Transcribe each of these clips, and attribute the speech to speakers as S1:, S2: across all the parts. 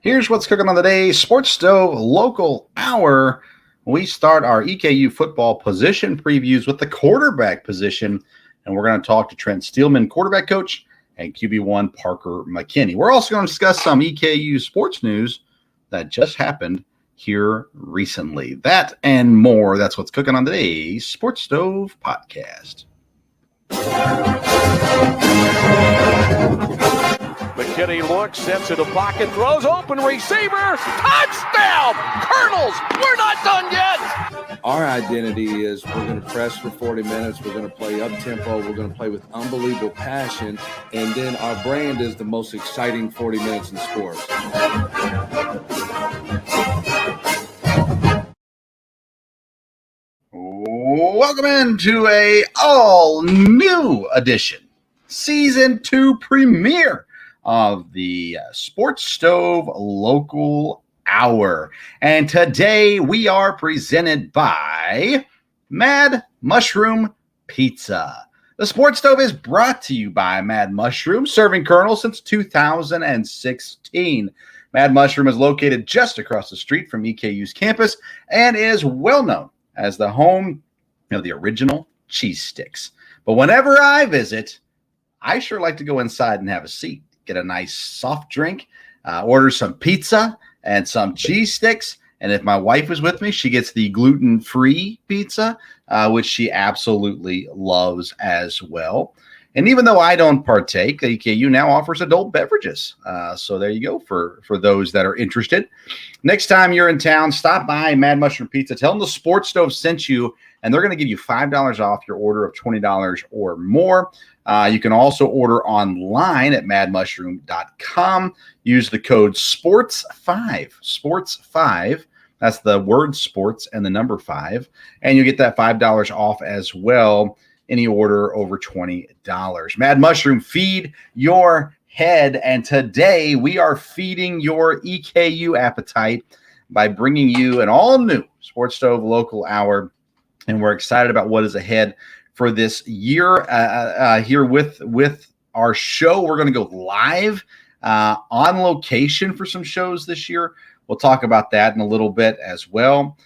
S1: Here's what's cooking on the day. Sports Stove Local Hour. We start our EKU football position previews with the quarterback position, and we're going to talk to Trent Steelman, quarterback coach, and QB1 Parker McKinney. We're also going to discuss some EKU sports news that just happened here recently. That and more. That's what's cooking on today's Sports Stove podcast.
S2: McKinney looks, steps into pocket, throws, open receiver, touchdown! Colonels, we're not done yet!
S3: Our identity is we're going to press for 40 minutes, we're going to play up-tempo, we're going to play with unbelievable passion, and then our brand is the most exciting 40 minutes in sports.
S1: Welcome into a all-new edition, Season 2 premiere of the Sports Stove Local Hour. And today we are presented by Mad Mushroom Pizza. The Sports Stove is brought to you by Mad Mushroom, serving Colonel since 2016. Mad Mushroom is located just across the street from EKU's campus and is well known as the home of the original cheese sticks. But whenever I visit, I sure like to go inside and have a seat, get a nice soft drink, order some pizza and some cheese sticks. And if my wife is with me, she gets the gluten-free pizza, which she absolutely loves as well. And even though I don't partake, EKU now offers adult beverages. So there you go for those that are interested. Next time you're in town, stop by Mad Mushroom Pizza. Tell them the Sports Stove sent you, and they're going to give you $5 off your order of $20 or more. You can also order online at madmushroom.com. Use the code SPORTS5. SPORTS5. That's the word sports and the number 5. And you get that $5 off as well. Any order over $20. Mad Mushroom, feed your head. And today we are feeding your EKU appetite by bringing you an all-new Sports Stove Local Hour. And we're excited about what is ahead for this year here with our show. We're going to go live on location for some shows this year. We'll talk about that in a little bit as well.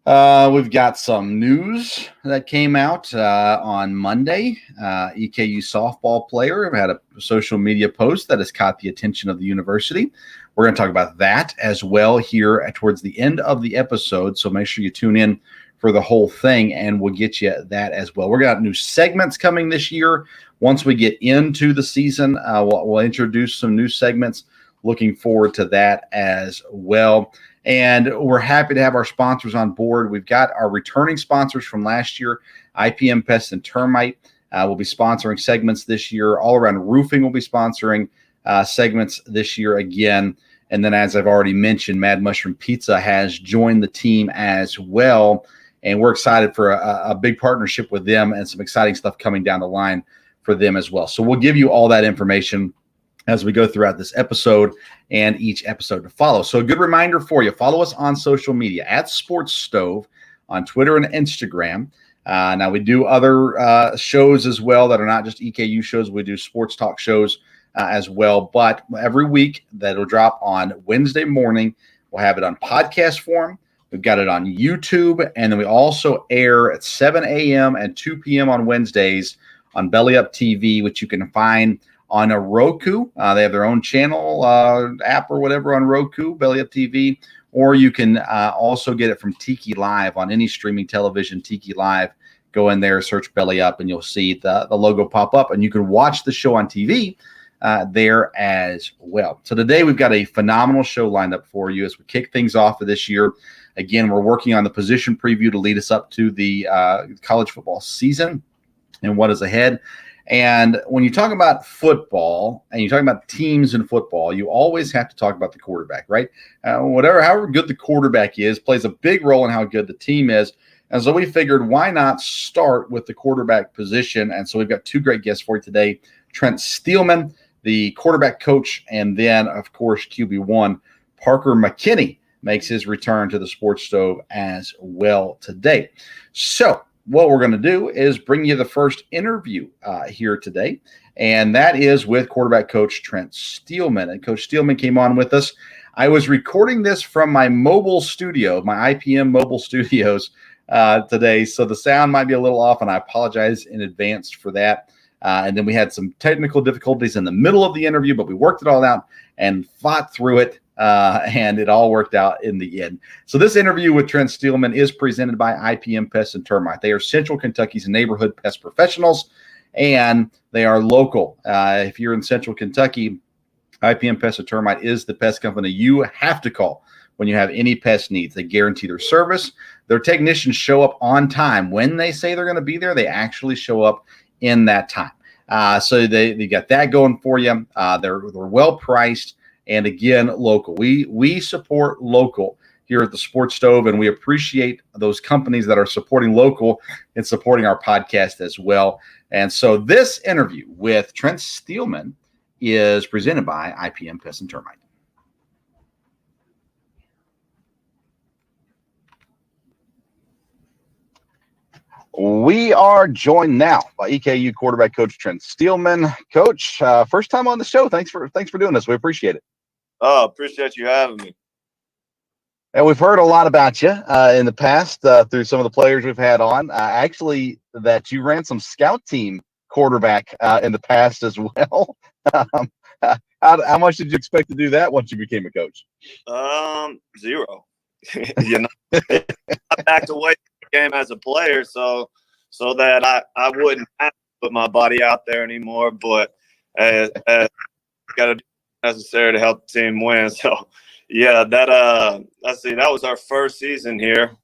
S1: We've got some news that came out on Monday. EKU softball player had a social media post that has caught the attention of the university. We're going to talk about that as well here towards the end of the episode. So make sure you tune in for the whole thing, and we'll get you that as well. We're got new segments coming this year. Once we get into the season, we'll introduce some new segments. Looking forward to that as well. And we're happy to have our sponsors on board. We've got our returning sponsors from last year, IPM Pest and Termite. Will be sponsoring segments this year. All Around Roofing will be sponsoring segments this year again. And then, as I've already mentioned, Mad Mushroom Pizza has joined the team as well. And we're excited for a big partnership with them and some exciting stuff coming down the line for them as well. So we'll give you all that information as we go throughout this episode and each episode to follow. So a good reminder for you, follow us on social media at Sports Stove on Twitter and Instagram. Now we do other shows as well that are not just EKU shows. We do sports talk shows as well. But every week that'll drop on Wednesday morning, we'll have it on podcast form. We've got it on YouTube, and then we also air at 7 a.m. and 2 p.m. on Wednesdays on Belly Up TV, which you can find on a Roku. They have their own channel app or whatever on Roku, Belly Up TV, or you can also get it from Tiki Live on any streaming television, Tiki Live. Go in there, search Belly Up, and you'll see the logo pop up, and you can watch the show on TV there as well. So today we've got a phenomenal show lined up for you as we kick things off for this year. Again, we're working on the position preview to lead us up to the college football season and what is ahead. And when you talk about football and you talk about teams in football, you always have to talk about the quarterback, right? However good the quarterback is, plays a big role in how good the team is. And so we figured, why not start with the quarterback position? And so we've got two great guests for you today. Trent Steelman, the quarterback coach, and then, of course, QB1 Parker McKinney makes his return to the Sports Stove as well today. So what we're going to do is bring you the first interview here today, and that is with quarterback coach Trent Steelman. And Coach Steelman came on with us I was recording this from my mobile studio, my IPM mobile studios today, so the sound might be a little off, and I apologize in advance for that. And then we had some technical difficulties in the middle of the interview, but we worked it all out and fought through it, and it all worked out in the end. So this interview with Trent Steelman is presented by IPM Pest and Termite. They are Central Kentucky's neighborhood pest professionals, and they are local. If you're in Central Kentucky, IPM Pest and Termite is the pest company you have to call when you have any pest needs. They guarantee their service. Their technicians show up on time. When they say they're going to be there, they actually show up in that time. So they got that going for you. They're well priced, and again, local. We support local here at the Sports Stove, and we appreciate those companies that are supporting local and supporting our podcast as well. And so this interview with Trent Steelman is presented by IPM Pest and Termite. We are joined now by EKU quarterback coach Trent Steelman. Coach, first time on the show. Thanks for doing this. We appreciate it.
S4: Oh, appreciate you having me.
S1: And we've heard a lot about you in the past through some of the players we've had on. Actually, that you ran some scout team quarterback in the past as well. How much did you expect to do that once you became a coach?
S4: Zero. I backed away from the game as a player, so that I wouldn't have to put my body out there anymore. But got to do necessary to help the team win. So yeah, that was our first season here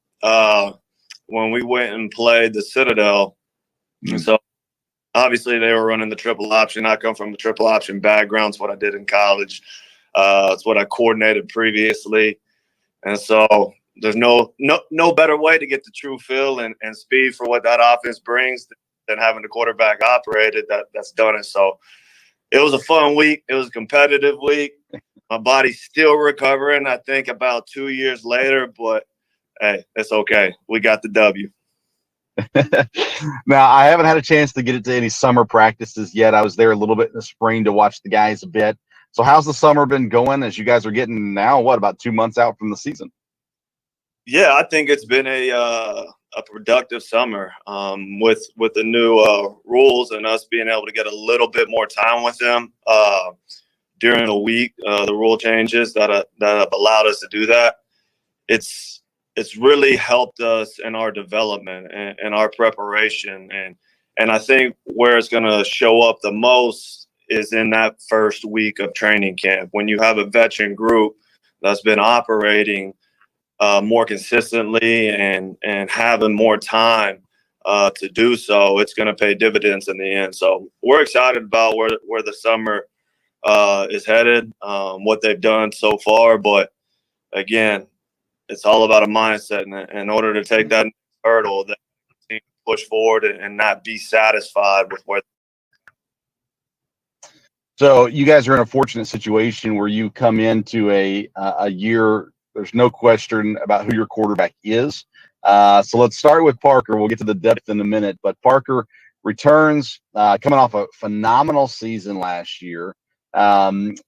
S4: when we went and played the Citadel. Mm-hmm. So obviously they were running the triple option. I come from a triple option background. It's what I did in college. It's what I coordinated previously. And so there's no better way to get the true feel and speed for what that offense brings than having the quarterback operated that's done it. So it was a fun week. It was a competitive week. My body's still recovering, I think, about 2 years later. But, hey, it's okay. We got the W.
S1: Now, I haven't had a chance to get into any summer practices yet. I was there a little bit in the spring to watch the guys a bit. So how's the summer been going as you guys are getting now, about 2 months out from the season?
S4: Yeah, I think it's been a productive summer with the new rules and us being able to get a little bit more time with them during the week. The rule changes that have allowed us to do that. It's really helped us in our development and our preparation. And I think where it's going to show up the most is in that first week of training camp when you have a veteran group that's been operating more consistently and having more time to do so. It's going to pay dividends in the end. So we're excited about where the summer is headed, what they've done so far. But again, it's all about a mindset. And in order to take that hurdle, that team push forward and not be satisfied with where.
S1: So you guys are in a fortunate situation where you come into a year. There's no question about who your quarterback is. So let's start with Parker. We'll get to the depth in a minute. But Parker returns coming off a phenomenal season last year.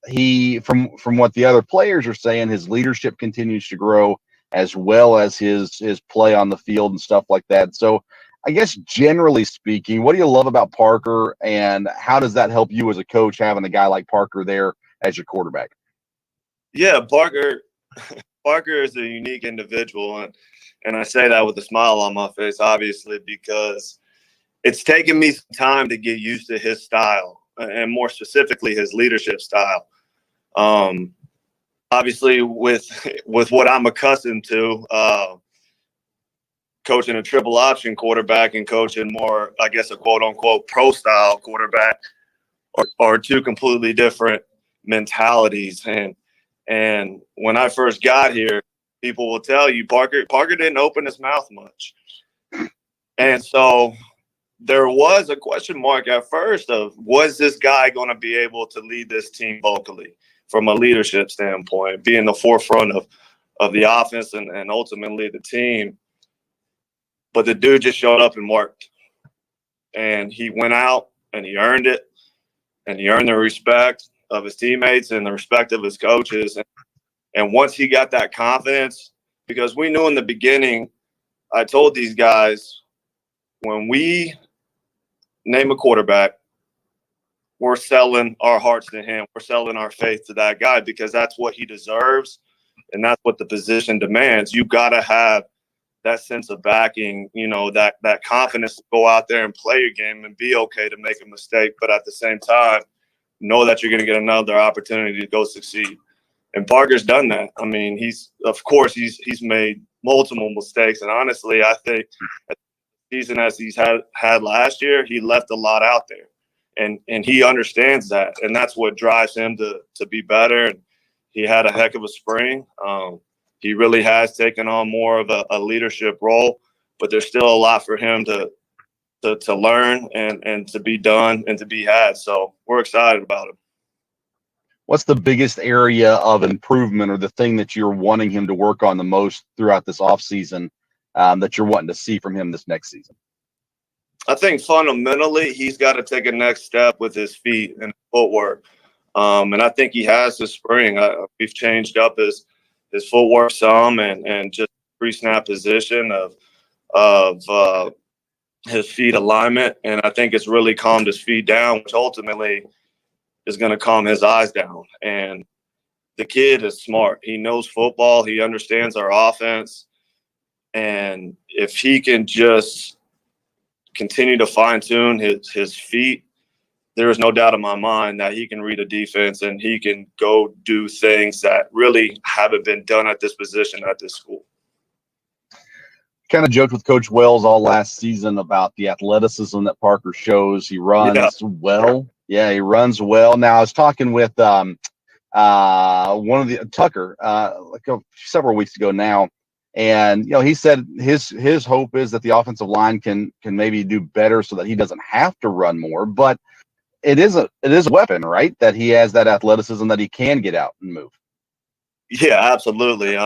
S1: He, from what the other players are saying, his leadership continues to grow as well as his play on the field and stuff like that. So I guess generally speaking, what do you love about Parker, and how does that help you as a coach having a guy like Parker there as your quarterback?
S4: Yeah, Parker is a unique individual, and I say that with a smile on my face, obviously, because it's taken me some time to get used to his style, and more specifically his leadership style. Obviously, with what I'm accustomed to, coaching a triple option quarterback and coaching more, I guess, a quote unquote pro style quarterback are two completely different mentalities. And when I first got here, people will tell you Parker didn't open his mouth much. And so there was a question mark at first of, was this guy going to be able to lead this team vocally from a leadership standpoint, be in the forefront of the offense and ultimately the team? But the dude just showed up and worked. And he went out and he earned it. And he earned the respect of his teammates and the respect of his coaches. And once he got that confidence, because we knew in the beginning, I told these guys, when we name a quarterback, we're selling our hearts to him. We're selling our faith to that guy because that's what he deserves, and that's what the position demands. You got to have that sense of backing, that confidence to go out there and play your game and be okay to make a mistake, but at the same time, know that you're going to get another opportunity to go succeed. And Parker's done that. I mean, he's made multiple mistakes, and honestly, I think the season as he's had last year, he left a lot out there, and he understands that, and that's what drives him to be better. And he had a heck of a spring. He really has taken on more of a leadership role, but there's still a lot for him to learn and to be done and to be had. So we're excited about him.
S5: What's the biggest area of improvement or the thing that you're wanting him to work on the most throughout this offseason that you're wanting to see from him this next season?
S4: I think fundamentally he's got to take a next step with his feet and footwork. And I think he has this spring. We've changed up his footwork some and just pre-snap position of his feet alignment. And I think it's really calmed his feet down, which ultimately is going to calm his eyes down. And the kid is smart. He knows football. He understands our offense. And if he can just continue to fine-tune his feet, there is no doubt in my mind that he can read a defense and he can go do things that really haven't been done at this position at this school.
S5: Kind of joked with Coach Wells all last season about the athleticism that Parker shows. He runs well. Yeah, he runs well. Now I was talking with one of the Tucker several weeks ago now, and he said his hope is that the offensive line can maybe do better so that he doesn't have to run more. But it is a weapon, right? That he has that athleticism that he can get out and move.
S4: Yeah, absolutely.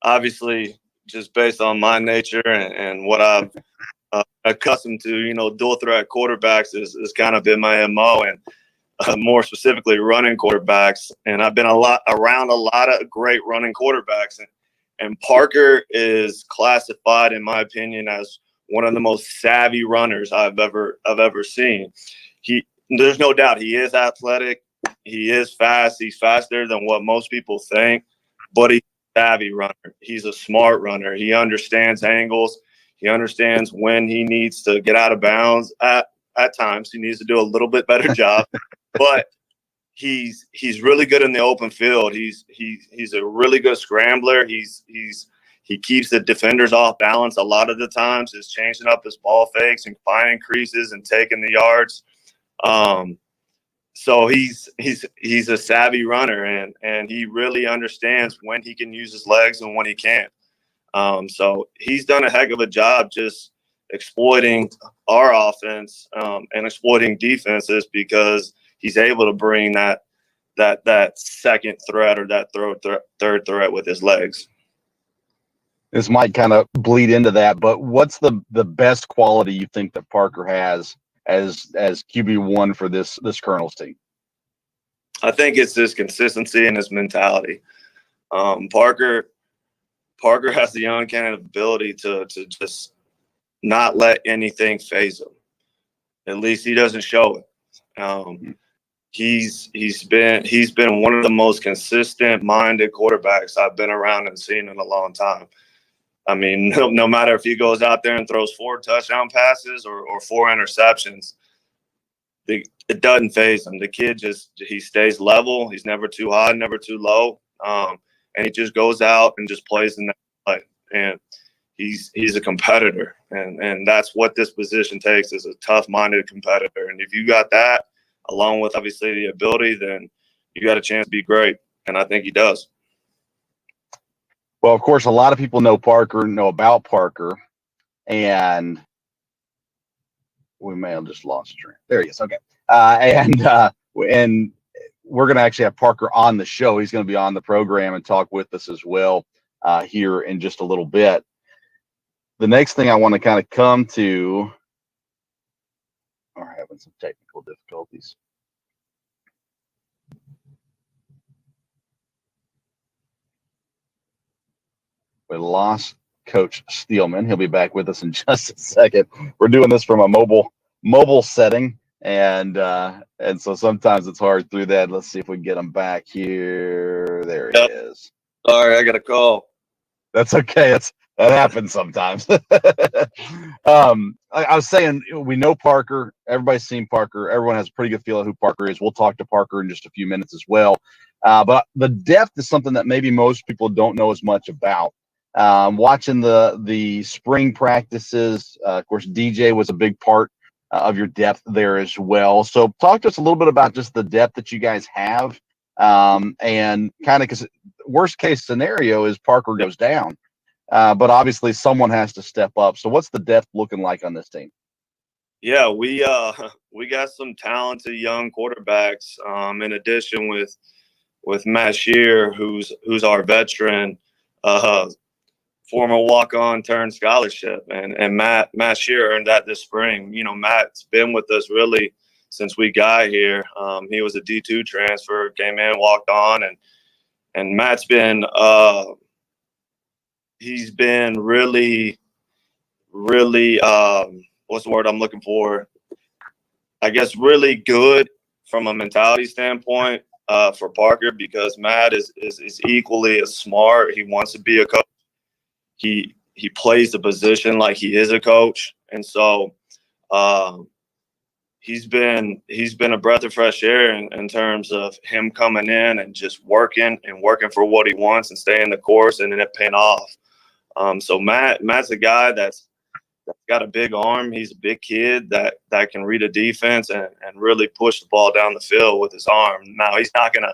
S4: Obviously, just based on my nature and what I've accustomed to, dual threat quarterbacks is kind of been my MO, and more specifically running quarterbacks. And I've been around a lot of great running quarterbacks, and Parker is classified, in my opinion, as one of the most savvy runners I've ever seen. There's no doubt he is athletic. He is fast. He's faster than what most people think, but he's a savvy runner. He's a smart runner. He understands angles. He understands when he needs to get out of bounds. At times, he needs to do a little bit better job, but he's really good in the open field. He's a really good scrambler. He keeps the defenders off balance a lot of the times. He's changing up his ball fakes and finding creases and taking the yards. So he's a savvy runner, and he really understands when he can use his legs and when he can't. So he's done a heck of a job just exploiting our offense and exploiting defenses because he's able to bring that second threat or that third threat with his legs.
S5: This might kind of bleed into that, but what's the best quality you think that Parker has as QB1 for this Colonels team?
S4: I think it's his consistency and his mentality. Parker has the uncanny ability to just not let anything faze him. At least he doesn't show it. He's been one of the most consistent-minded quarterbacks I've been around and seen in a long time. I mean, no matter if he goes out there and throws 4 touchdown passes or 4 interceptions, it doesn't faze him. The kid he stays level. He's never too high, never too low, and he just goes out and just plays in that play. And he's a competitor, and that's what this position takes, is a tough-minded competitor. And if you got that, along with obviously the ability, then you got a chance to be great, and I think he does.
S5: Well, of course, a lot of people know about Parker, and we may have just lost Trent. There he is. Okay. And we're going to actually have Parker on the show. He's going to be on the program and talk with us as well here in just a little bit. The next thing I want to kind of come to, we're having some technical difficulties. We lost Coach Steelman. He'll be back with us in just a second. We're doing this from a mobile setting, and so sometimes it's hard through that. Let's see if we can get him back here. There he is.
S4: Sorry, I got a call.
S5: That's okay. That happens sometimes. I was saying, we know Parker. Everybody's seen Parker. Everyone has a pretty good feel of who Parker is. We'll talk to Parker in just a few minutes as well. But the depth is something that maybe most people don't know as much about. Watching the spring practices, of course, DJ was a big part of your depth there as well. So talk to us a little bit about just the depth that you guys have, and kind of, because worst case scenario is Parker goes down. But obviously someone has to step up. So what's the depth looking like on this team?
S4: Yeah, we got some talented young quarterbacks. In addition with Matt Shear, who's our veteran, former walk-on turned scholarship, and Matt Shear earned that this spring. You know, Matt's been with us really since we got here. He was a D2 transfer, came in, walked on, and Matt's been he's been really what's the word I'm looking for? I guess really good from a mentality standpoint for Parker, because Matt is equally as smart. He wants to be a coach. He plays the position like he is a coach, and so he's been a breath of fresh air in terms of him coming in and just working for what he wants and staying the course, and then it paying off. So Matt's a guy that's got a big arm. He's a big kid that can read a defense and really push the ball down the field with his arm. Now, he's not going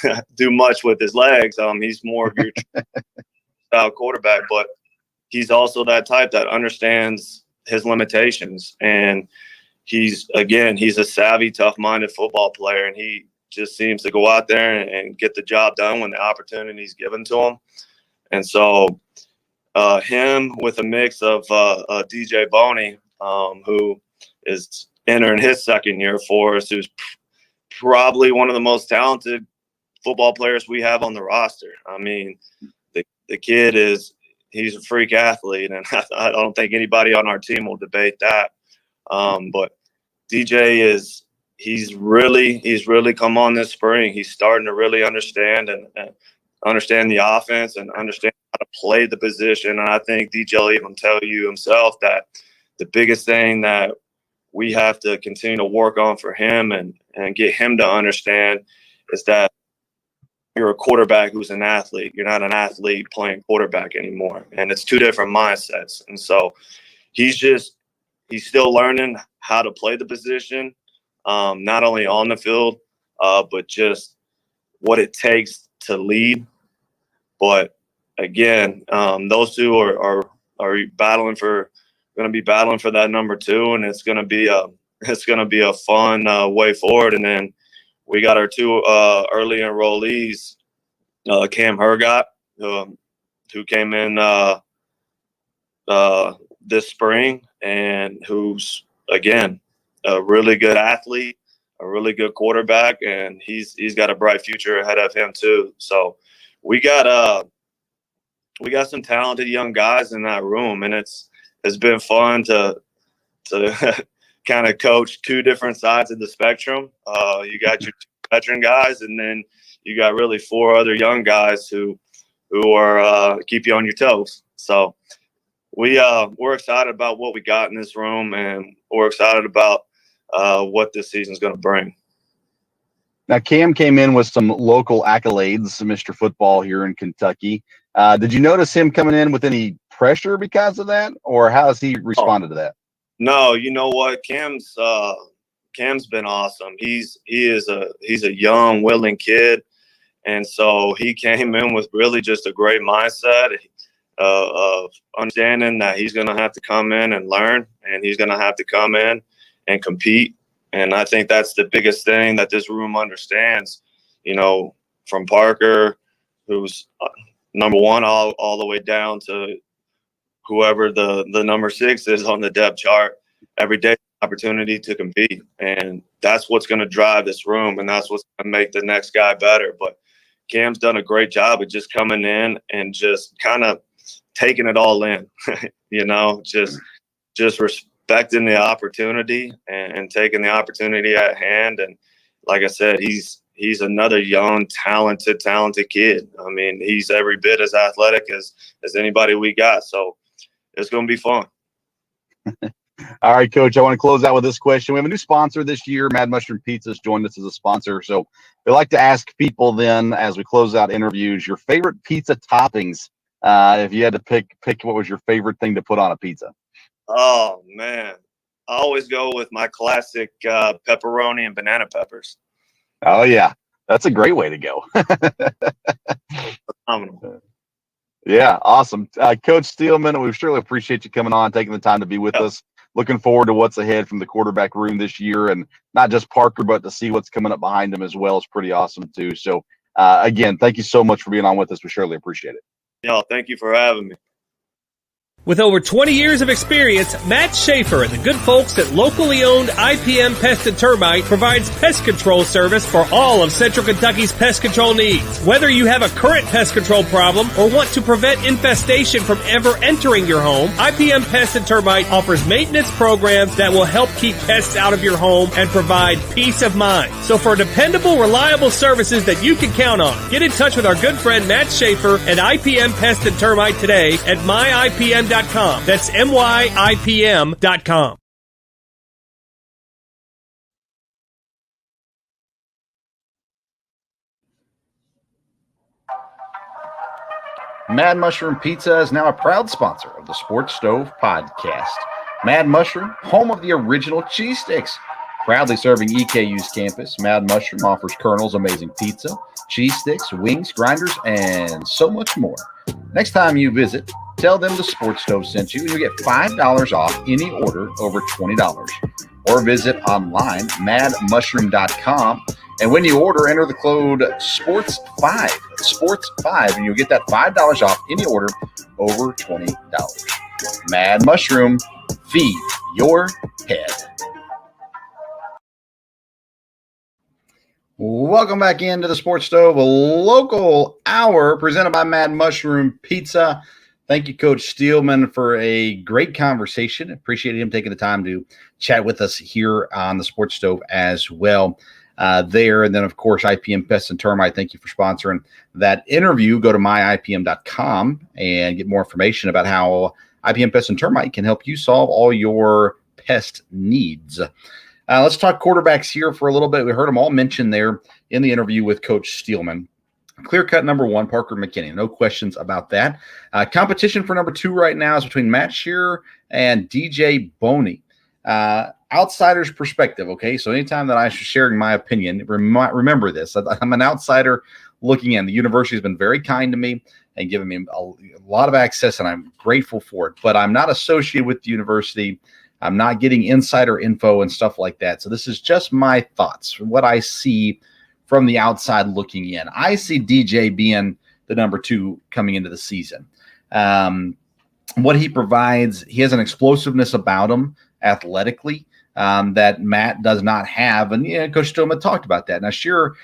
S4: to do much with his legs. He's more of your style quarterback, but he's also that type that understands his limitations. And he's a savvy, tough-minded football player, and he just seems to go out there and get the job done when the opportunity is given to him. And so him with a mix of DJ Boney, who is entering his second year for us, who's probably one of the most talented football players we have on the roster. I mean, the kid he's a freak athlete, and I don't think anybody on our team will debate that. But DJ he's really come on this spring. He's starting to really understand and understand the offense and understand how to play the position. And I think DJ will even tell you himself that the biggest thing that we have to continue to work on for him and get him to understand is that you're a quarterback who's an athlete. You're not an athlete playing quarterback anymore. And it's two different mindsets. And so he's still learning how to play the position, not only on the field, but just what it takes to lead. But again, those two are going to be battling for that number 2, and it's going to be a fun way forward. And then we got our 2 early enrollees, Cam Hergott, who came in this spring, and who's again a really good athlete, a really good quarterback, and he's got a bright future ahead of him too. So we got some talented young guys in that room, and it's been fun to kind of coach 2 different sides of the spectrum. You got your veteran guys, and then you got really 4 other young guys who are keep you on your toes. So we're excited about what we got in this room, and we're excited about what this season's going to bring.
S5: Now, Cam came in with some local accolades, Mr. Football here in Kentucky. Did you notice him coming in with any pressure because of that, or how has he responded to that?
S4: No, you know what? Cam's been awesome. He's a young, willing kid, and so he came in with really just a great mindset of understanding that he's going to have to come in and learn, and he's going to have to come in and compete. And I think that's the biggest thing that this room understands, you know, from Parker, who's number 1 all the way down to whoever the number 6 is on the depth chart. Every day, opportunity to compete. And that's what's going to drive this room, and that's what's going to make the next guy better. But Cam's done a great job of just coming in and just kind of taking it all in, just respecting the opportunity and taking the opportunity at hand. And like I said, he's another young, talented kid. I mean, he's every bit as athletic as anybody we got. So it's going to be fun.
S5: All right, Coach, I want to close out with this question. We have a new sponsor this year. Mad Mushroom Pizza has joined us as a sponsor. So we like to ask people then, as we close out interviews, your favorite pizza toppings. If you had to pick what was your favorite thing to put on a pizza?
S4: Oh, man. I always go with my classic pepperoni and banana peppers.
S5: Oh, yeah. That's a great way to go.
S4: Phenomenal.
S5: Yeah, awesome. Coach Steelman, we surely appreciate you coming on, taking the time to be with us. Looking forward to what's ahead from the quarterback room this year, and not just Parker, but to see what's coming up behind him as well is pretty awesome too. So, again, thank you so much for being on with us. We surely appreciate it.
S4: Yeah, thank you for having me.
S6: With over 20 years of experience, Matt Schaefer and the good folks at locally owned IPM Pest and Termite provides pest control service for all of Central Kentucky's pest control needs. Whether you have a current pest control problem or want to prevent infestation from ever entering your home, IPM Pest and Termite offers maintenance programs that will help keep pests out of your home and provide peace of mind. So for dependable, reliable services that you can count on, get in touch with our good friend Matt Schaefer at IPM Pest and Termite today at myipm.com. That's myipm.com.
S1: Mad Mushroom Pizza is now a proud sponsor of the Sports Stove podcast. Mad Mushroom, home of the original cheese sticks. Proudly serving EKU's campus, Mad Mushroom offers Colonel's amazing pizza, cheese sticks, wings, grinders, and so much more. Next time you visit, tell them the Sports Stove sent you, and you get $5 off any order over $20. Or visit online, madmushroom.com, and when you order, enter the code SPORTS5, SPORTS5, and you'll get that $5 off any order over $20. Mad Mushroom, feed your head. Welcome back into the Sports Stove, a local hour presented by Mad Mushroom Pizza. Thank you, Coach Steelman, for a great conversation. Appreciate him taking the time to chat with us here on the Sports Stove as well. And then, of course, IPM Pest and Termite, thank you for sponsoring that interview. Go to myipm.com and get more information about how IPM Pest and Termite can help you solve all your pest needs. Let's talk quarterbacks here for a little bit. We heard them all mentioned there in the interview with Coach Steelman. Clear-cut number one, Parker McKinney. No questions about that. Competition for number two right now is between Matt Shearer and DJ Boney. Outsider's perspective, okay? So anytime that I'm sharing my opinion, remember this. I'm an outsider looking in. The university has been very kind to me and given me a lot of access, and I'm grateful for it. But I'm not associated with the university. I'm not getting insider info and stuff like that. So this is just my thoughts, what I see from the outside looking in. I see DJ being the number two coming into the season. What he provides, he has an explosiveness about him athletically that Matt does not have. And Coach Stillman talked about that. Now, sure,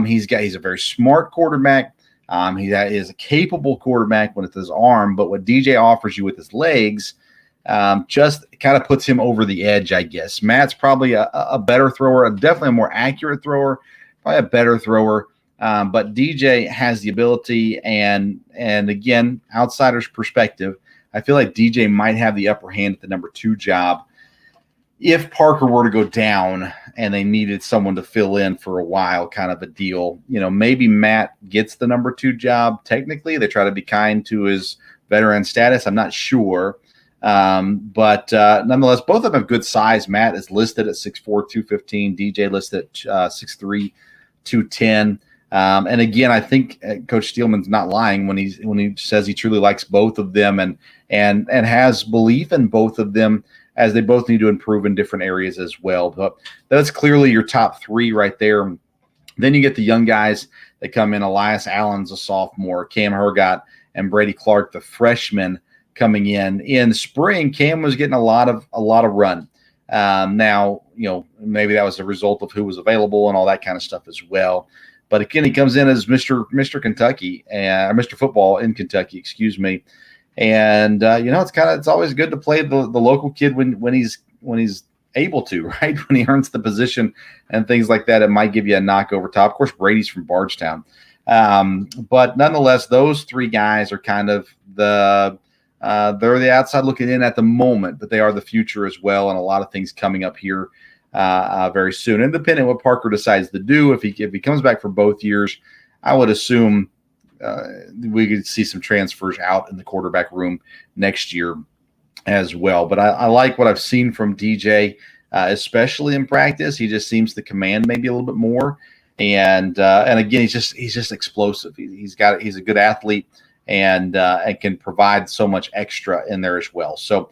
S1: he's a very smart quarterback. He is a capable quarterback with his arm, but what DJ offers you with his legs just kind of puts him over the edge, I guess. Matt's probably a better thrower, definitely a more accurate thrower, probably a better thrower. But DJ has the ability, and again, outsider's perspective, I feel like DJ might have the upper hand at the number two job. If Parker were to go down and they needed someone to fill in for a while, kind of a deal, maybe Matt gets the number two job. Technically, they try to be kind to his veteran status. I'm not sure. But nonetheless, both of them have good size. Matt is listed at 6'4", 215. DJ listed at 6'3", 210. And again, I think Coach Steelman's not lying when he says he truly likes both of them and has belief in both of them, as they both need to improve in different areas as well. But that's clearly your top three right there. Then you get the young guys that come in. Elias Allen's a sophomore, Cam Hergott and Brady Clark, the freshman, coming in spring. Cam was getting a lot of run. Now, maybe that was a result of who was available and all that kind of stuff as well. But again, he comes in as Mr. Kentucky, Mr. Football in Kentucky, excuse me. And it's always good to play the local kid when he's able to, right? When he earns the position and things like that, it might give you a knock over top. Of course, Brady's from Bardstown. But nonetheless, those three guys are kind of they're the outside looking in at the moment, but they are the future as well. And a lot of things coming up here very soon. And depending on what Parker decides to do, if he comes back for both years, I would assume we could see some transfers out in the quarterback room next year as well. But I like what I've seen from DJ, especially in practice. He just seems to command maybe a little bit more. And again, he's just explosive. He's a good athlete and can provide so much extra in there as well. So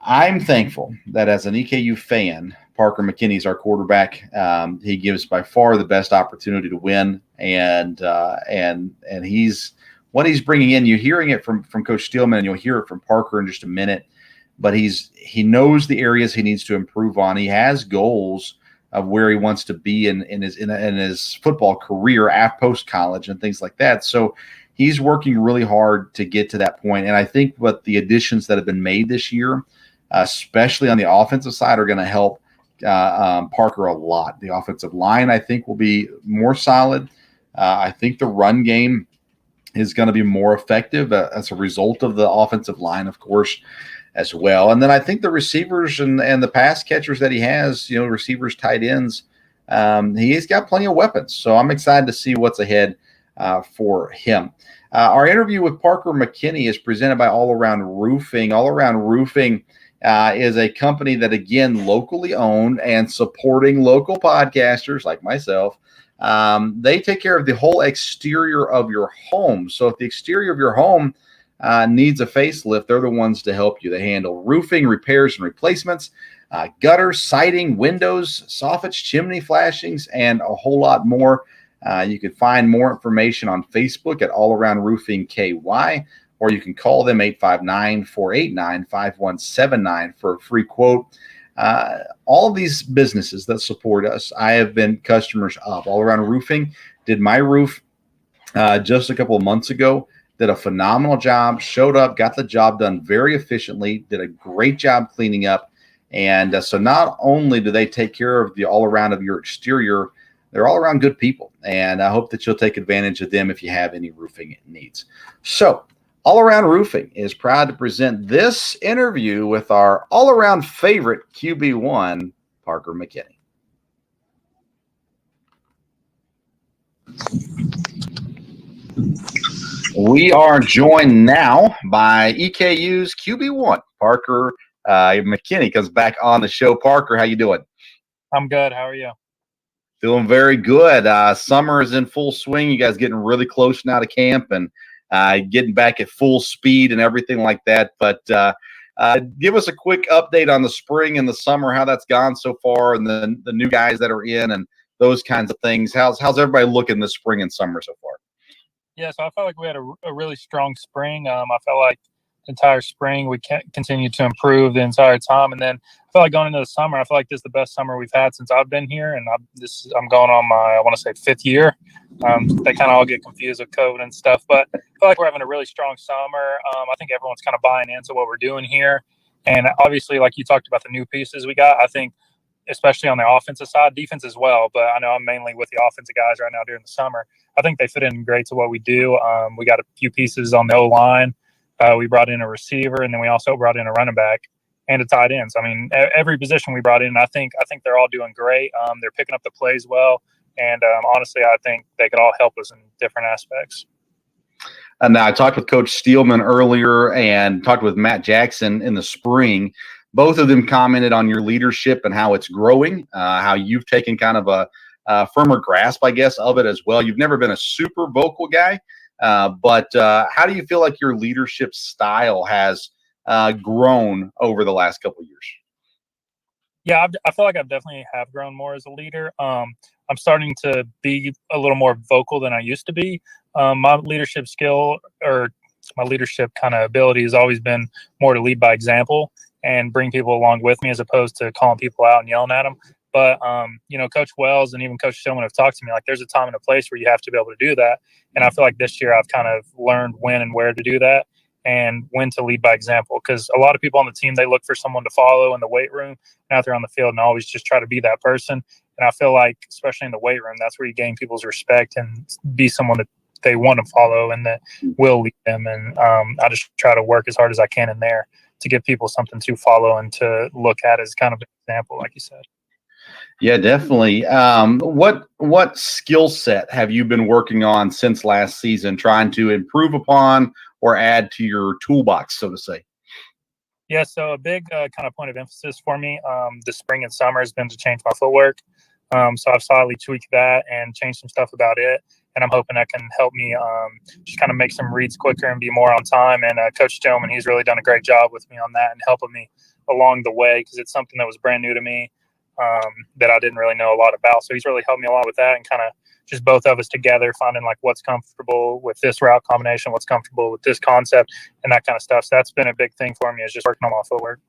S1: I'm thankful that as an EKU fan, Parker McKinney is our quarterback. He gives by far the best opportunity to win, and he's what he's bringing in. You're hearing it from Coach Steelman, and you'll hear it from Parker in just a minute. But he knows the areas he needs to improve on. He has goals of where he wants to be in his football career at post college and things like that. So he's working really hard to get to that point. And I think what the additions that have been made this year, especially on the offensive side, are going to help Parker a lot. The offensive line, I think, will be more solid. I think the run game is going to be more effective as a result of the offensive line, of course, as well. And then I think the receivers and the pass catchers that he has, receivers, tight ends, he's got plenty of weapons. So I'm excited to see what's ahead for him. Our interview with Parker McKinney is presented by All Around Roofing. All Around Roofing is a company that, again, locally owned and supporting local podcasters like myself. They take care of the whole exterior of your home. So if the exterior of your home needs a facelift, they're the ones to help you. They handle roofing, repairs, and replacements, gutters, siding, windows, soffits, chimney flashings, and a whole lot more. You can find more information on Facebook at All Around Roofing KY, or you can call them 859-489-5179 for a free quote. All of these businesses that support us, I have been customers of. All Around Roofing did my roof just a couple of months ago, did a phenomenal job, showed up, got the job done very efficiently, did a great job cleaning up. And so not only do they take care of the all around of your exterior, they're all around good people. And I hope that you'll take advantage of them if you have any roofing needs. So All Around Roofing is proud to present this interview with our all-around favorite QB1, Parker McKinney. We are joined now by EKU's QB1, Parker McKinney, comes back on the show. Parker, how you doing?
S7: I'm good. How are you?
S1: Doing very good. Summer is in full swing. You guys getting really close now to camp and getting back at full speed and everything like that. But give us a quick update on the spring and the summer, how that's gone so far, and the new guys that are in and those kinds of things. How's everybody looking this spring and summer so far?
S7: Yeah, so I felt like we had a really strong spring. I felt like the entire spring we continued to improve the entire time. And then I felt like going into the summer, I feel like this is the best summer we've had since I've been here. And I'm going on my, I want to say, 5th year. They kind of all get confused with COVID and stuff. But I feel like we're having a really strong summer. I think everyone's kind of buying into what we're doing here. And obviously, like you talked about the new pieces we got, I think, especially on the offensive side, defense as well. But I know I'm mainly with the offensive guys right now during the summer. I think they fit in great to what we do. We got a few pieces on the O-line. We brought in a receiver, and then we also brought in a running back and a tight end. So, I mean, every position we brought in, I think they're all doing great. They're picking up the plays well. And honestly, I think they could all help us in different aspects.
S1: Now, I talked with Coach Steelman earlier and talked with Matt Jackson in the spring. Both of them commented on your leadership and how it's growing, how you've taken kind of a firmer grasp, I guess, of it as well. You've never been a super vocal guy, but how do you feel like your leadership style has grown over the last couple of years?
S7: Yeah, I feel like I've definitely have grown more as a leader. I'm starting to be a little more vocal than I used to be. My leadership skill or my leadership kind of ability has always been more to lead by example and bring people along with me as opposed to calling people out and yelling at them. But, Coach Wells and even Coach Stillman have talked to me, like there's a time and a place where you have to be able to do that. And I feel like this year I've kind of learned when and where to do that. and when to lead by example. Because a lot of people on the team, they look for someone to follow in the weight room and out there on the field, and always just try to be that person. And I feel like, especially in the weight room, that's where you gain people's respect and be someone that they want to follow and that will lead them. And I just try to work as hard as I can in there to give people something to follow and to look at as kind of an example, like you said.
S1: Yeah, definitely. What skill set have you been working on since last season, trying to improve upon or add to your toolbox, so to say?
S7: Yeah, so a big kind of point of emphasis for me the spring and summer has been to change my footwork. So I've slightly tweaked that and changed some stuff about it. And I'm hoping that can help me just kind of make some reads quicker and be more on time. And Coach Steelman, he's really done a great job with me on that and helping me along the way, because it's something that was brand new to me that I didn't really know a lot about. So he's really helped me a lot with that, and kind of just both of us together finding like what's comfortable with this route combination, what's comfortable with this concept, and that kind of stuff. So that's been a big thing for me, is just working on my footwork.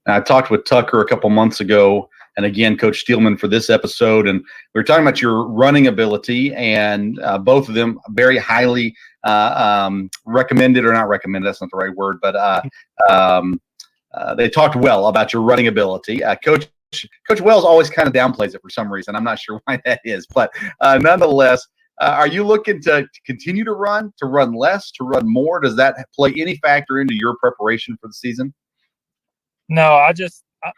S1: I talked with Tucker a couple months ago, and again, Coach Steelman for this episode, and we were talking about your running ability, and both of them very highly recommended, or not recommended, that's not the right word, but they talked well about your running ability. Coach Wells always kind of downplays it for some reason. I'm not sure why that is, but nonetheless, are you looking to continue to run less, to run more? Does that play any factor into your preparation for the season?
S7: No,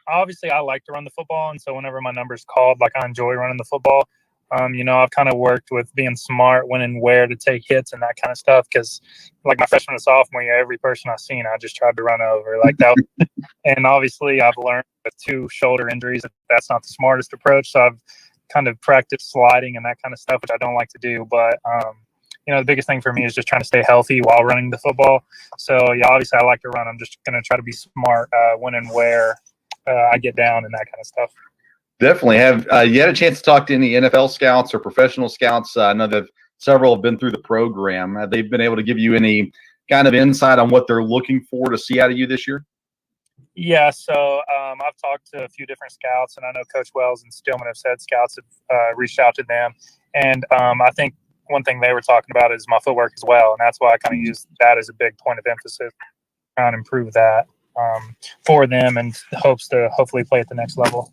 S7: obviously I like to run the football, and so whenever my number's called, like, I enjoy running the football. I've kind of worked with being smart when and where to take hits and that kind of stuff, because like my freshman and sophomore year, every person I've seen, I just tried to run over like that. And obviously I've learned with 2 shoulder injuries that that's not the smartest approach. So I've kind of practiced sliding and that kind of stuff, which I don't like to do. But, the biggest thing for me is just trying to stay healthy while running the football. So, yeah, obviously I like to run. I'm just going to try to be smart when and where I get down and that kind of stuff.
S1: Definitely. Have you had a chance to talk to any NFL scouts or professional scouts? I know that several have been through the program. Have they been able to give you any kind of insight on what they're looking for to see out of you this year?
S7: Yeah, so I've talked to a few different scouts, and I know Coach Wells and Stillman have said scouts have reached out to them. And I think one thing they were talking about is my footwork as well, and that's why I kind of use that as a big point of emphasis, trying to improve that for them, and hopes to hopefully play at the next level.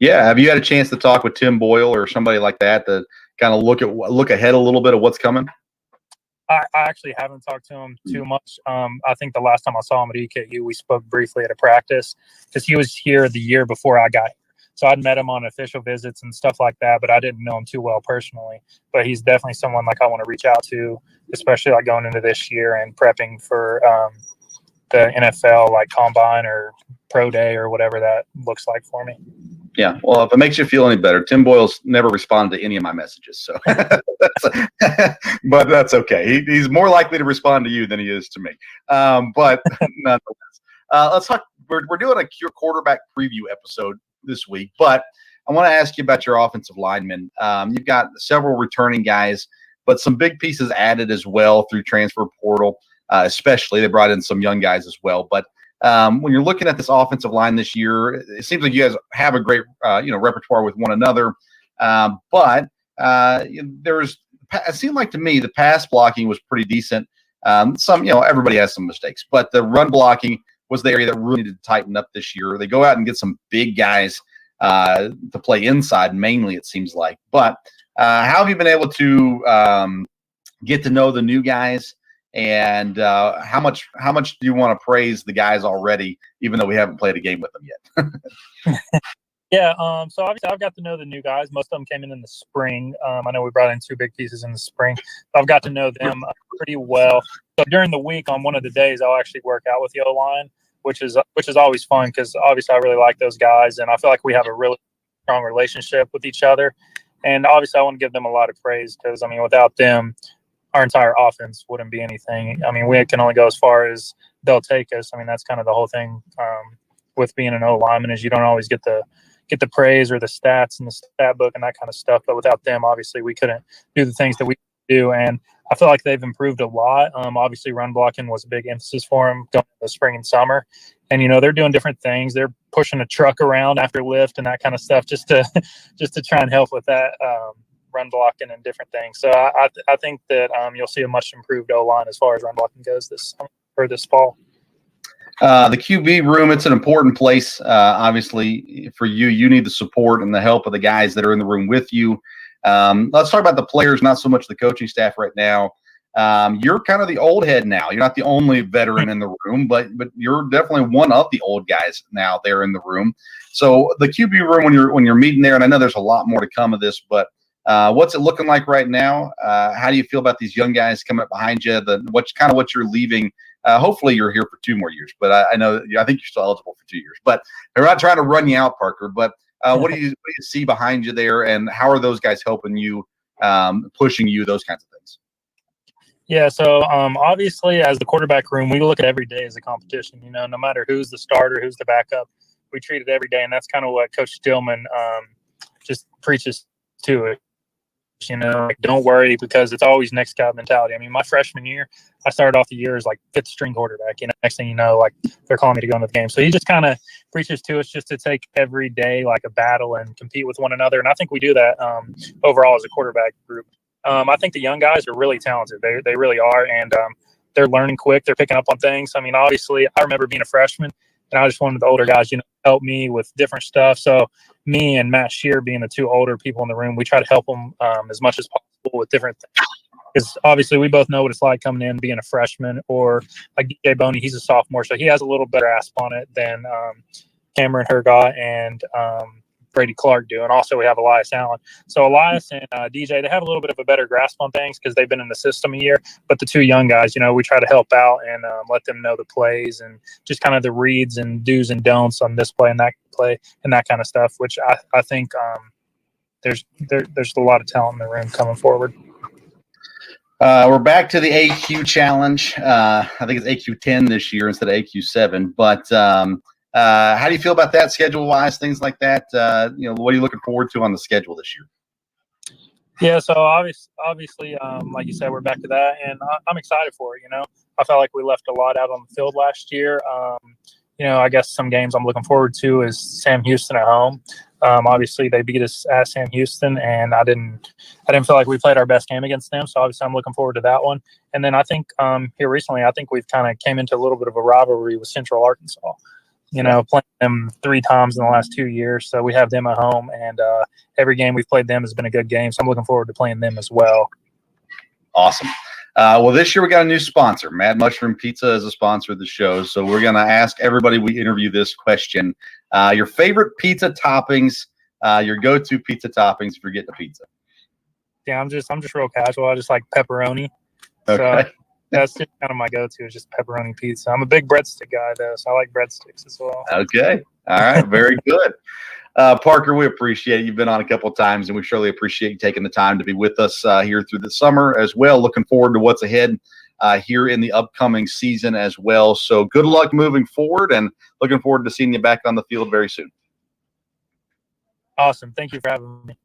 S1: Yeah. Have you had a chance to talk with Tim Boyle or somebody like that to kind of look ahead a little bit of what's coming?
S7: I actually haven't talked to him too much. I think the last time I saw him at EKU, we spoke briefly at a practice, because he was here the year before I got here. So I'd met him on official visits and stuff like that, but I didn't know him too well personally. But he's definitely someone like I want to reach out to, especially like going into this year and prepping for the NFL, like combine or pro day or whatever that looks like for me.
S1: Yeah. Well, if it makes you feel any better, Tim Boyle's never responded to any of my messages. So, but that's okay. He's more likely to respond to you than he is to me. But nonetheless, let's talk. We're doing a quarterback preview episode this week, but I want to ask you about your offensive linemen. You've got several returning guys, but some big pieces added as well through transfer portal. Especially, they brought in some young guys as well. But when you're looking at this offensive line this year, it seems like you guys have a great repertoire with one another. But it seemed like to me the pass blocking was pretty decent. Everybody has some mistakes, but the run blocking was the area that really needed to tighten up this year. They go out and get some big guys to play inside mainly, it seems like. But how have you been able to get to know the new guys? And how much do you want to praise the guys already, even though we haven't played a game with them yet?
S7: Yeah, so obviously I've got to know the new guys. Most of them came in the spring. I know we brought in 2 big pieces in the spring. I've got to know them pretty well. So during the week, on one of the days, I'll actually work out with the O-line, which is always fun, because obviously I really like those guys, and I feel like we have a really strong relationship with each other. And obviously I want to give them a lot of praise, because, without them, our entire offense wouldn't be anything. We can only go as far as they'll take us. That's kind of the whole thing with being an O lineman, is you don't always get the praise or the stats in the stat book and that kind of stuff. But without them, obviously, we couldn't do the things that we do. And I feel like they've improved a lot. Obviously, run blocking was a big emphasis for them going into the spring and summer. And, they're doing different things. They're pushing a truck around after lift and that kind of stuff just to try and help with that. run blocking and different things. So I think that you'll see a much improved O-line as far as run blocking goes this fall.
S1: The QB room, it's an important place. Obviously, for you, you need the support and the help of the guys that are in the room with you. Let's talk about the players, not so much the coaching staff right now. You're kind of the old head now. You're not the only veteran in the room, but you're definitely one of the old guys now there in the room. So the QB room, when you're meeting there, and I know there's a lot more to come of this, but what's it looking like right now? How do you feel about these young guys coming up behind you? What you're leaving? Hopefully you're here for 2 more years, but I think you're still eligible for 2 years. But they're not trying to run you out, Parker. But what do you see behind you there, and how are those guys helping you, pushing you, those kinds of things?
S7: Yeah, so obviously as the quarterback room, we look at every day as a competition. No matter who's the starter, who's the backup, we treat it every day, and that's kind of what Coach Steelman just preaches to it. Like, don't worry, because it's always next guy mentality. I mean, my freshman year, I started off the year as like 5th string quarterback. Next thing you know, like they're calling me to go into the game. So he just kind of preaches to us just to take every day like a battle and compete with one another. And I think we do that overall as a quarterback group. I think the young guys are really talented. They really are, and they're learning quick. They're picking up on things. I mean, obviously, I remember being a freshman, and I just wanted the older guys, help me with different stuff. So me and Matt Shear, being the 2 older people in the room, we try to help them as much as possible with different things. Because obviously we both know what it's like coming in, being a freshman, or like DJ Boney, he's a sophomore, so he has a little better grasp on it than Cameron Hergott and Brady Clark do. And also we have Elias Allen. So Elias and DJ, they have a little bit of a better grasp on things because they've been in the system a year. But the 2 young guys, we try to help out and let them know the plays and just kind of the reads and do's and don'ts on this play and that kind of stuff, which I think there's a lot of talent in the room coming forward.
S1: We're back to the AQ challenge. I think it's AQ 10 this year instead of AQ 7. But how do you feel about that schedule-wise, things like that? What are you looking forward to on the schedule this year?
S7: Yeah, so obviously, like you said, we're back to that, and I'm excited for it. I felt like we left a lot out on the field last year. I guess some games I'm looking forward to is Sam Houston at home. Obviously, they beat us at Sam Houston, and I didn't feel like we played our best game against them. So obviously, I'm looking forward to that one. And then I think here recently, I think we've kind of came into a little bit of a rivalry with Central Arkansas. Playing them 3 times in the last 2 years. So we have them at home, and every game we've played them has been a good game. So I'm looking forward to playing them as well.
S1: Awesome. Well, this year we got a new sponsor. Mad Mushroom Pizza is a sponsor of the show. So we're going to ask everybody we interview this question. Your favorite pizza toppings, your go-to pizza toppings if you're getting a pizza.
S7: Yeah, I'm just real casual. I just like pepperoni.
S1: Okay.
S7: So that's just kind of my go-to is just pepperoni pizza. I'm a big breadstick guy, though, so I like breadsticks as well.
S1: Okay. All right. Very good. Parker, we appreciate it. You've been on a couple of times, and we surely appreciate you taking the time to be with us here through the summer as well. Looking forward to what's ahead here in the upcoming season as well. So good luck moving forward, and looking forward to seeing you back on the field very soon.
S7: Awesome. Thank you for having me.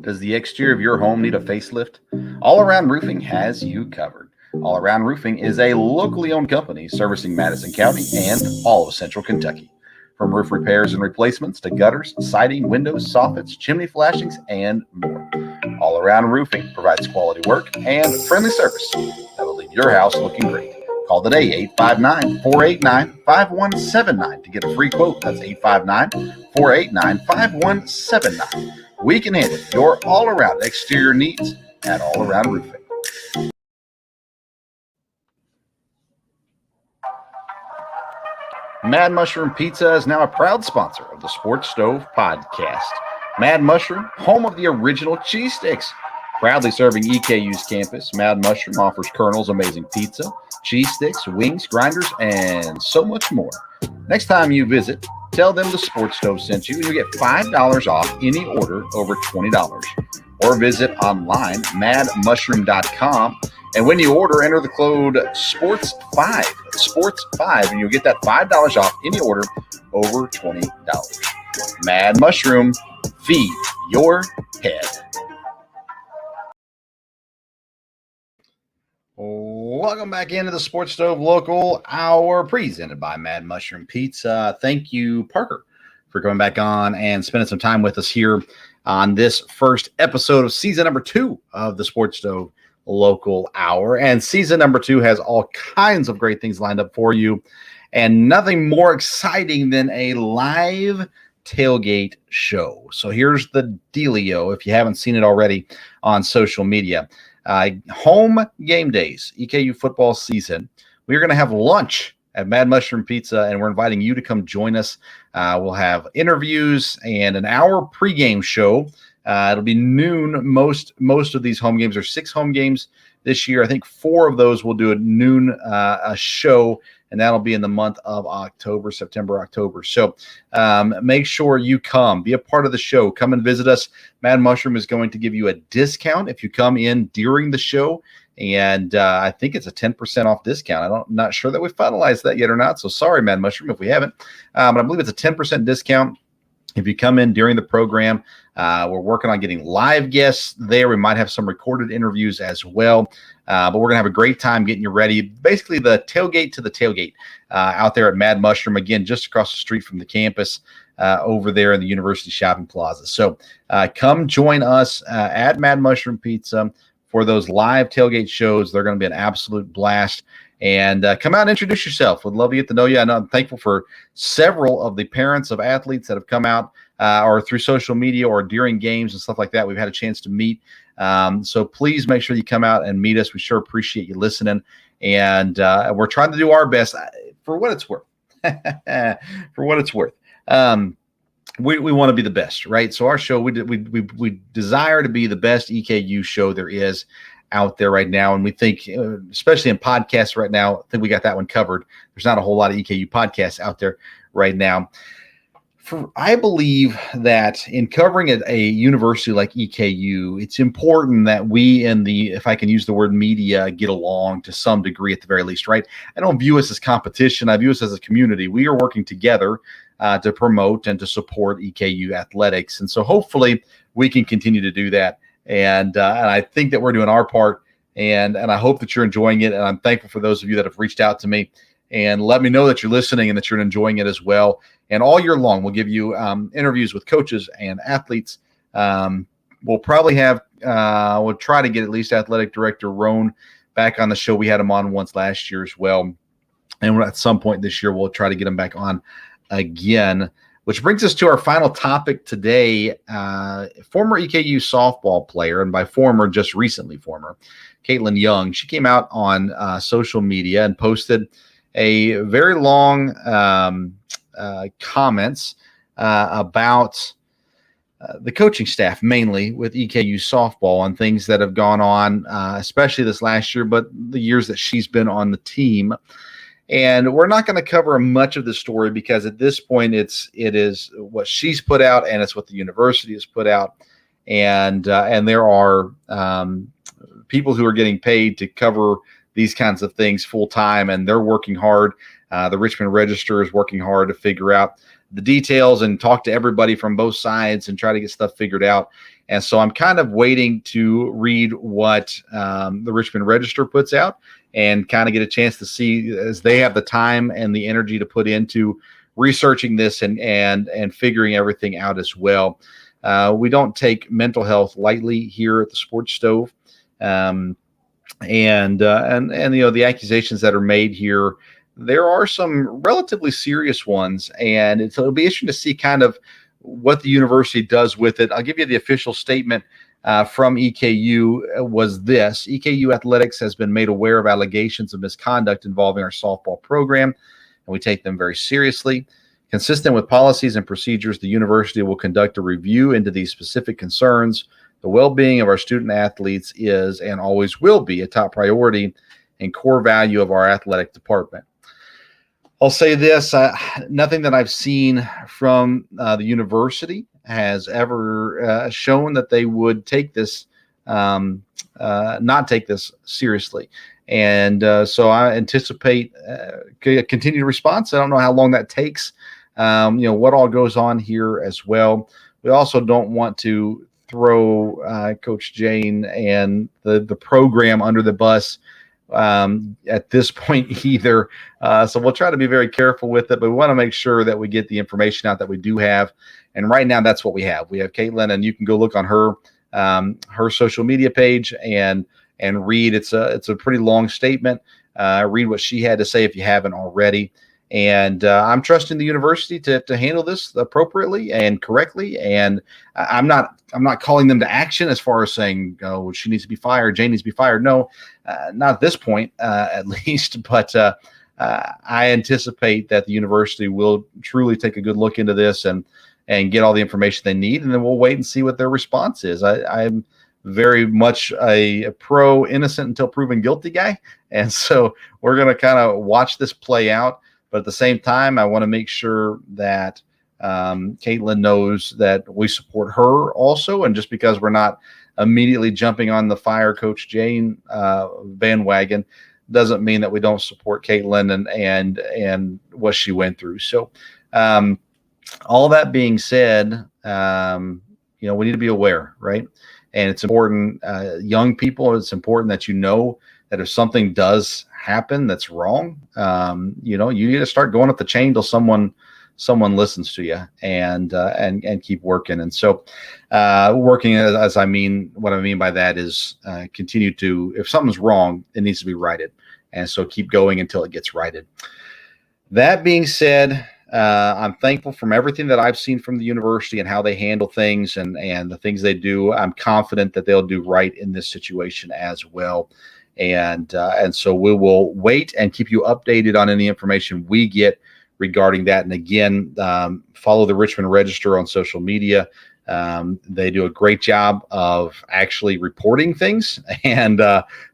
S1: Does the exterior of your home need a facelift? All Around Roofing has you covered. All Around Roofing is a locally owned company servicing Madison County and all of Central Kentucky. From roof repairs and replacements to gutters, siding, windows, soffits, chimney flashings, and more. All Around Roofing provides quality work and friendly service that will leave your house looking great. Call today 859-489-5179 to get a free quote. That's 859-489-5179. We can handle your all-around exterior needs at All Around Roofing. Mad Mushroom Pizza is now a proud sponsor of the Sports Stove Podcast. Mad Mushroom, home of the original cheese sticks. Proudly serving EKU's campus, Mad Mushroom offers Colonel's amazing pizza, cheese sticks, wings, grinders, and so much more. Next time you visit, tell them the Sports Stove sent you, and you'll get $5 off any order over $20. Or visit online, madmushroom.com, and when you order, enter the code SPORTS5, SPORTS5, and you'll get that $5 off any order over $20. Mad Mushroom, feed your head. Welcome back into the Sports Stove Local Hour, presented by Mad Mushroom Pizza. Thank you, Parker, for coming back on and spending some time with us here on this first episode of season number 2 of the Sports Stove Local Hour. And season number 2 has all kinds of great things lined up for you, and nothing more exciting than a live tailgate show. So here's the dealio, if you haven't seen it already on social media. Home game days, EKU football season. We're going to have lunch at Mad Mushroom Pizza, and we're inviting you to come join us. We'll have interviews and an hour pregame show. It'll be noon. Most of these home games are 6 home games this year. I think 4 of those will do a noon a show, and that'll be in the month of September, October. So make sure you come, be a part of the show. Come and visit us. Mad Mushroom is going to give you a discount if you come in during the show. And I think it's a 10% off discount. I'm not sure that we've finalized that yet or not. So sorry, Mad Mushroom, if we haven't. But I believe it's a 10% discount if you come in during the program. We're working on getting live guests there. We might have some recorded interviews as well. But we're going to have a great time getting you ready. Basically, the tailgate to the tailgate out there at Mad Mushroom, again, just across the street from the campus over there in the University Shopping Plaza. So come join us at Mad Mushroom Pizza for those live tailgate shows. They're going to be an absolute blast. And come out and introduce yourself. Would love to get to know you. I know I'm thankful for several of the parents of athletes that have come out or through social media or during games and stuff like that. We've had a chance to meet. So please make sure you come out and meet us. We sure appreciate you listening. And we're trying to do our best for what it's worth. For what it's worth. We want to be the best, right? So our show, we desire to be the best EKU show there is out there right now. And we think, especially in podcasts right now, I think we got that one covered. There's not a whole lot of EKU podcasts out there right now. I believe that in covering a university like EKU, it's important that we in the, if I can use the word media, get along to some degree at the very least, right? I don't view us as competition. I view us as a community. We are working together to promote and to support EKU athletics. And so hopefully we can continue to do that. And I think that we're doing our part, and I hope that you're enjoying it. And I'm thankful for those of you that have reached out to me and let me know that you're listening and that you're enjoying it as well. And all year long, we'll give you interviews with coaches and athletes. We'll probably have, we'll try to get at least athletic director Roan back on the show. We had him on once last year as well. And at some point this year, we'll try to get him back on again. Which brings us to our final topic today. Former EKU softball player, and by former, just recently former, Caitlin Young. She came out on social media and posted a very long comments about the coaching staff, mainly with EKU softball, and things that have gone on, especially this last year, but the years that she's been on the team. And we're not going to cover much of the story because at this point it is what she's put out and it's what the university has put out. And there are people who are getting paid to cover these kinds of things full time, and they're working hard. The Richmond Register is working hard to figure out the details and talk to everybody from both sides and try to get stuff figured out. And so I'm kind of waiting to read what the Richmond Register puts out and kind of get a chance to see, as they have the time and the energy to put into researching this and figuring everything out as well. We don't take mental health lightly here at the Sports Stove. And the accusations that are made here, there are some relatively serious ones, and it'll be interesting to see kind of what the university does with it. I'll give you the official statement from EKU was this: EKU athletics has been made aware of allegations of misconduct involving our softball program, and we take them very seriously. Consistent with policies and procedures, the university will conduct a review into these specific concerns. The well-being of our student athletes is and always will be a top priority and core value of our athletic department. I'll say this, nothing that I've seen from the university has ever shown that they would take this, not take this seriously. And so I anticipate a continued response. I don't know how long that takes, what all goes on here as well. We also don't want to throw Coach Jane and the program under the bus at this point either. So we'll try to be very careful with it, but we want to make sure that we get the information out that we do have. And right now, that's what we have. We have Caitlin, and you can go look on her social media page and read. It's a pretty long statement. Read what she had to say if you haven't already. And I'm trusting the university to handle this appropriately and correctly. And I'm not calling them to action as far as saying, oh, she needs to be fired, Jane needs to be fired. No, not at this point, at least. But I anticipate that the university will truly take a good look into this and get all the information they need. And then we'll wait and see what their response is. I'm very much a pro innocent until proven guilty guy. And so we're going to kind of watch this play out. But at the same time, I want to make sure that Caitlin knows that we support her also. And just because we're not immediately jumping on the fire Coach Jane bandwagon doesn't mean that we don't support Caitlin and what she went through. So all that being said, we need to be aware, right? And it's important, young people, it's important that you know that if something does happen that's wrong, you need to start going up the chain till someone listens to you and keep working. And so working as I mean, what I mean by that is continue to, if something's wrong, it needs to be righted. And so keep going until it gets righted. That being said, I'm thankful from everything that I've seen from the university and how they handle things and the things they do. I'm confident that they'll do right in this situation as well. And so we will wait and keep you updated on any information we get regarding that. And again, follow the Richmond Register on social media. They do a great job of actually reporting things, and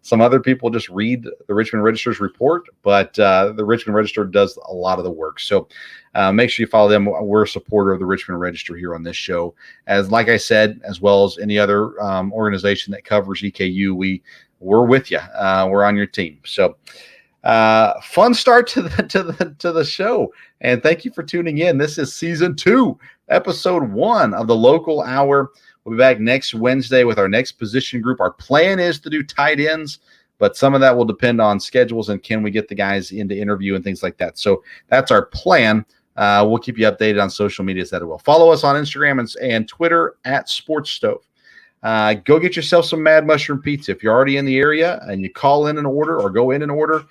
S1: some other people just read the Richmond Register's report, but the Richmond Register does a lot of the work. So make sure you follow them. We're a supporter of the Richmond Register here on this show, like I said, as well as any other organization that covers EKU. We're with you. We're on your team. So fun start to the show, and thank you for tuning in. This is season 2, episode 1 of the Local Hour. We'll be back next Wednesday with our next position group. Our plan is to do tight ends, but some of that will depend on schedules and can we get the guys into interview and things like that. So that's our plan. We'll keep you updated on social media as that will. Follow us on Instagram and Twitter at Sports Stove. Go get yourself some Mad Mushroom Pizza. If you're already in the area and you call in an order or go in and order,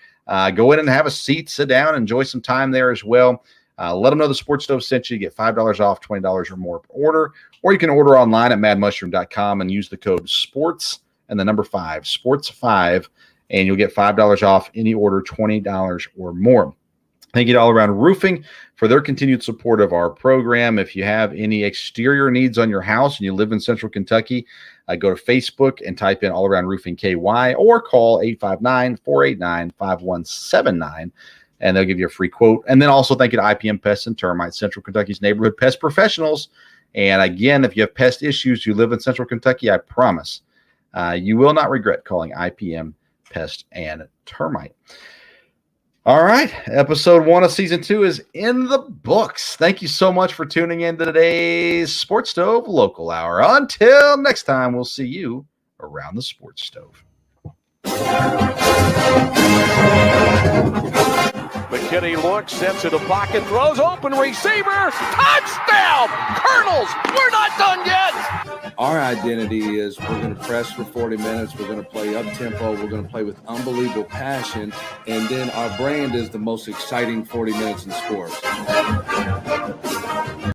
S1: go in and have a seat, sit down, enjoy some time there as well. Let them know the Sports Stove sent you. You get $5 off, $20 or more per order. Or you can order online at madmushroom.com and use the code SPORTS and the number 5, SPORTS5, and you'll get $5 off any order, $20 or more. Thank you to All Around Roofing for their continued support of our program. If you have any exterior needs on your house and you live in Central Kentucky, go to Facebook and type in All Around Roofing KY or call 859-489-5179, and they'll give you a free quote. And then also thank you to IPM Pest and Termite, Central Kentucky's neighborhood pest professionals. And again, if you have pest issues, you live in Central Kentucky, I promise you will not regret calling IPM Pest and Termite. All right, episode 1 of season 2 is in the books. Thank you so much for tuning in to today's Sports Stove Local Hour. Until next time, we'll see you around the Sports Stove.
S2: McKinney looks, steps to the pocket, throws, open receiver, touchdown! Colonels, we're not done yet!
S3: Our identity is we're going to press for 40 minutes. We're going to play up-tempo. We're going to play with unbelievable passion. And then our brand is the most exciting 40 minutes in sports.